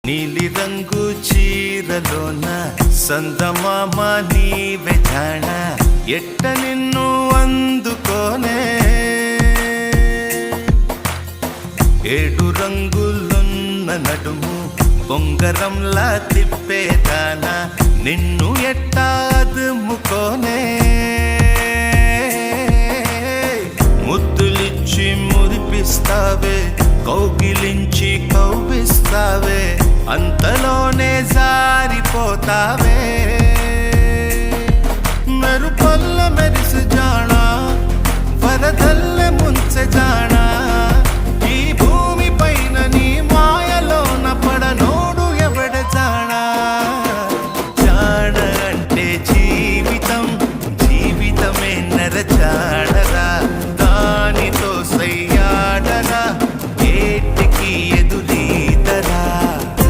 నీలి రంగు చీరలోన సందమామ నీవే జాణ ఎట్ట నిన్ను అందుకోనే ఏడు రంగులున్న నడుము బొంగరంలా తిప్పేదానా నిన్ను ఎట్టాదుముకోనే ముద్దులిచ్చి మురిపిస్తావే కౌగిలించి కౌగిస్తావే అంతలోనే జారిపోతావే